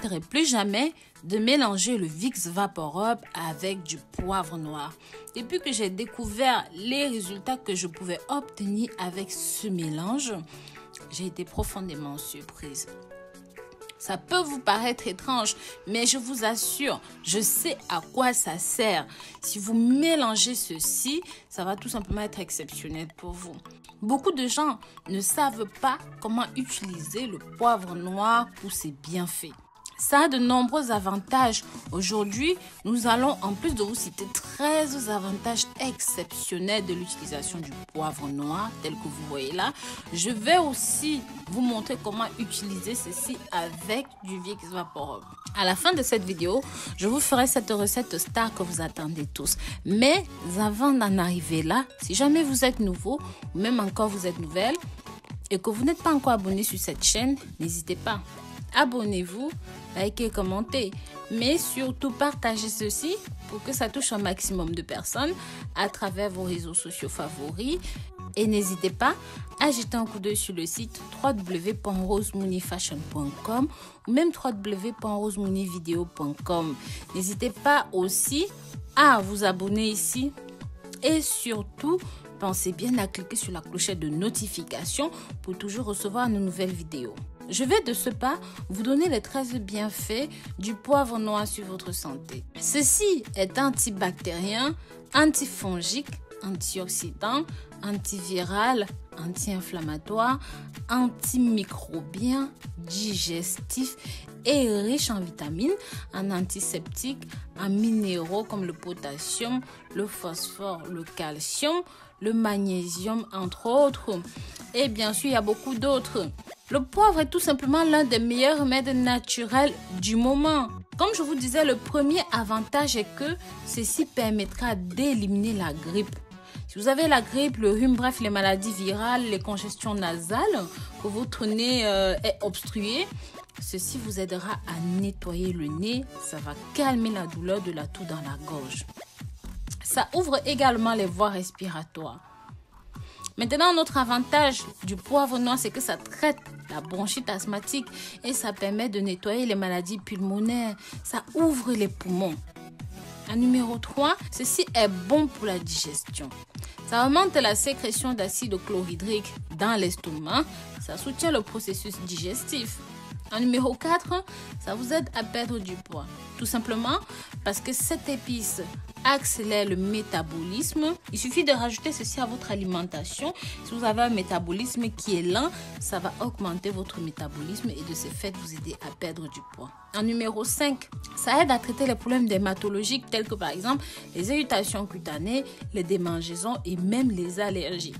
regretterai plus jamais de mélanger le Vicks VapoRub avec du poivre noir. Depuis que j'ai découvert les résultats que je pouvais obtenir avec ce mélange, j'ai été profondément surprise. Ça peut vous paraître étrange, mais je vous assure, je sais à quoi ça sert. Si vous mélangez ceci, ça va tout simplement être exceptionnel pour vous. Beaucoup de gens ne savent pas comment utiliser le poivre noir pour ses bienfaits. Ça a de nombreux avantages. Aujourd'hui, nous allons, en plus de vous citer 13 avantages exceptionnels de l'utilisation du poivre noir, tel que vous voyez là, je vais aussi vous montrer comment utiliser ceci avec du Vicks VapoRub. À la fin de cette vidéo, je vous ferai cette recette star que vous attendez tous. Mais avant d'en arriver là, si jamais vous êtes nouveau, ou même encore vous êtes nouvelle, et que vous n'êtes pas encore abonné sur cette chaîne, n'hésitez pas. Abonnez-vous, likez, commentez, mais surtout partagez ceci pour que ça touche un maximum de personnes à travers vos réseaux sociaux favoris. Et n'hésitez pas à jeter un coup d'œil sur le site www.rosemooneyfashion.com ou même www.rosemooneyvideo.com. N'hésitez pas aussi à vous abonner ici et surtout, pensez bien à cliquer sur la clochette de notification pour toujours recevoir nos nouvelles vidéos. Je vais de ce pas vous donner les 13 bienfaits du poivre noir sur votre santé. Ceci est antibactérien, antifongique, antioxydant, antiviral, anti-inflammatoire, antimicrobien, digestif et riche en vitamines, en antiseptiques, en minéraux comme le potassium, le phosphore, le calcium, le magnésium entre autres. Et bien sûr, il y a beaucoup d'autres. Le poivre est tout simplement l'un des meilleurs remèdes naturels du moment. Comme je vous disais, le premier avantage est que ceci permettra d'éliminer la grippe. Si vous avez la grippe, le rhume, bref, les maladies virales, les congestions nasales, que votre nez est obstrué, ceci vous aidera à nettoyer le nez. Ça va calmer la douleur de la toux dans la gorge. Ça ouvre également les voies respiratoires. Maintenant, notre avantage du poivre noir, c'est que ça traite la bronchite asthmatique et ça permet de nettoyer les maladies pulmonaires. Ça ouvre les poumons. En numéro 3, ceci est bon pour la digestion. Ça augmente la sécrétion d'acide chlorhydrique dans l'estomac. Ça soutient le processus digestif. En numéro 4, ça vous aide à perdre du poids. Tout simplement parce que cette épice accélère le métabolisme. Il suffit de rajouter ceci à votre alimentation. Si vous avez un métabolisme qui est lent, ça va augmenter votre métabolisme et de ce fait vous aider à perdre du poids. En numéro 5, ça aide à traiter les problèmes dermatologiques tels que par exemple les irritations cutanées, les démangeaisons et même les allergies.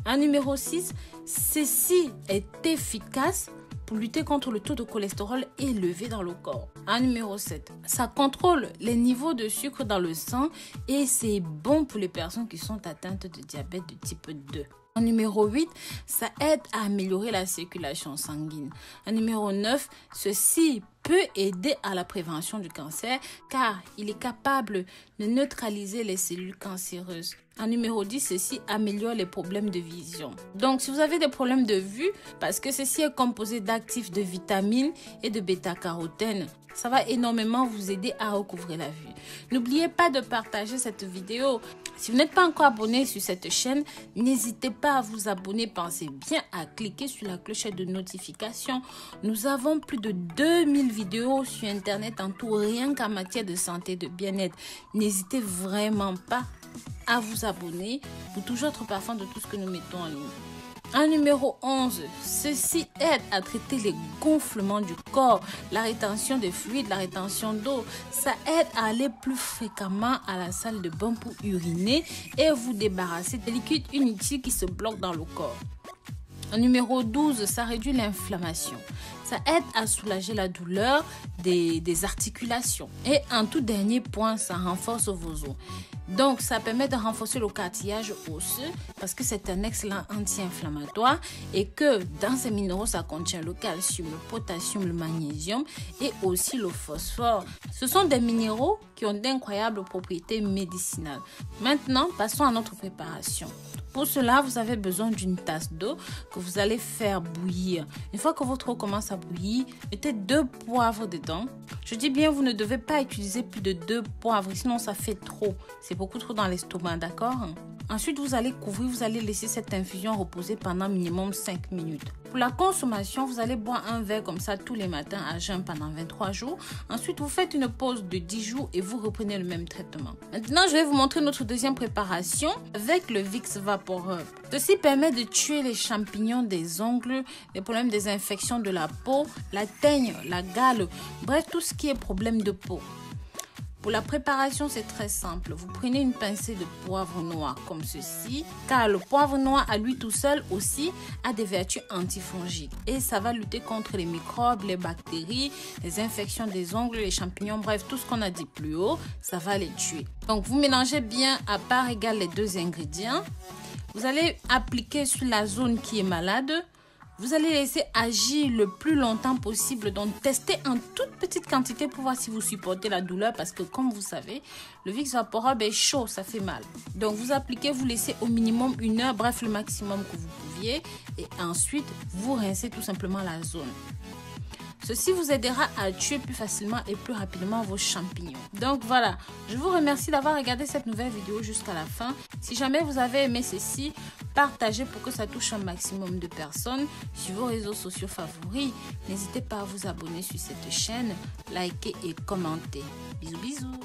En numéro 6, ceci est efficace pour lutter contre le taux de cholestérol élevé dans le corps. En numéro 7, ça contrôle les niveaux de sucre dans le sang et c'est bon pour les personnes qui sont atteintes de diabète de type 2. En numéro 8, ça aide à améliorer la circulation sanguine. En numéro 9, ceci peut aider à la prévention du cancer car il est capable de neutraliser les cellules cancéreuses. En numéro 10, ceci améliore les problèmes de vision. Donc, si vous avez des problèmes de vue, parce que ceci est composé d'actifs de vitamines et de bêta-carotène, ça va énormément vous aider à recouvrer la vue. N'oubliez pas de partager cette vidéo. Si vous n'êtes pas encore abonné sur cette chaîne, n'hésitez pas à vous abonner. Pensez bien à cliquer sur la clochette de notification. Nous avons plus de 2000 vidéos sur Internet en tout, rien qu'en matière de santé et de bien-être. N'hésitez vraiment pas à vous abonner pour toujours être parfum de tout ce que nous mettons en ligne. En numéro 11, ceci aide à traiter les gonflements du corps, la rétention de fluides, la rétention d'eau. Ça aide à aller plus fréquemment à la salle de bain pour uriner et vous débarrasser des liquides inutiles qui se bloquent dans le corps. En numéro 12, ça réduit l'inflammation. Ça aide à soulager la douleur des articulations. Et en tout dernier point, ça renforce vos os. Donc, ça permet de renforcer le cartilage osseux parce que c'est un excellent anti-inflammatoire et que dans ces minéraux, ça contient le calcium, le potassium, le magnésium et aussi le phosphore. Ce sont des minéraux qui ont d'incroyables propriétés médicinales. Maintenant, passons à notre préparation. Pour cela, vous avez besoin d'une tasse d'eau que vous allez faire bouillir. Une fois que votre eau commence à bouillir, mettez 2 poivres dedans. Je dis bien, vous ne devez pas utiliser plus de 2 poivres, sinon ça fait trop. C'est beaucoup trop dans l'estomac, d'accord? Ensuite, vous allez couvrir, vous allez laisser cette infusion reposer pendant minimum 5 minutes. Pour la consommation, vous allez boire un verre comme ça tous les matins à jeun pendant 23 jours. Ensuite, vous faites une pause de 10 jours et vous reprenez le même traitement. Maintenant, je vais vous montrer notre deuxième préparation avec le Vicks VapoRub. Ceci permet de tuer les champignons des ongles, les problèmes des infections de la peau, la teigne, la gale, bref, tout ce qui est problème de peau. Pour la préparation, c'est très simple. Vous prenez une pincée de poivre noir comme ceci, car le poivre noir à lui tout seul aussi a des vertus antifongiques et ça va lutter contre les microbes, les bactéries, les infections des ongles, les champignons, bref, tout ce qu'on a dit plus haut, ça va les tuer. Donc, vous mélangez bien à part égale les 2 ingrédients. Vous allez appliquer sur la zone qui est malade. Vous allez laisser agir le plus longtemps possible. Donc, testez en toute petite quantité pour voir si vous supportez la douleur. Parce que, comme vous savez, le Vicks VapoRub est chaud, ça fait mal. Donc, vous appliquez, vous laissez au minimum 1 heure, bref, le maximum que vous pouviez. Et ensuite, vous rincez tout simplement la zone. Ceci vous aidera à tuer plus facilement et plus rapidement vos champignons. Donc voilà, je vous remercie d'avoir regardé cette nouvelle vidéo jusqu'à la fin. Si jamais vous avez aimé ceci, partagez pour que ça touche un maximum de personnes sur vos réseaux sociaux favoris. N'hésitez pas à vous abonner sur cette chaîne, liker et commenter. Bisous bisous.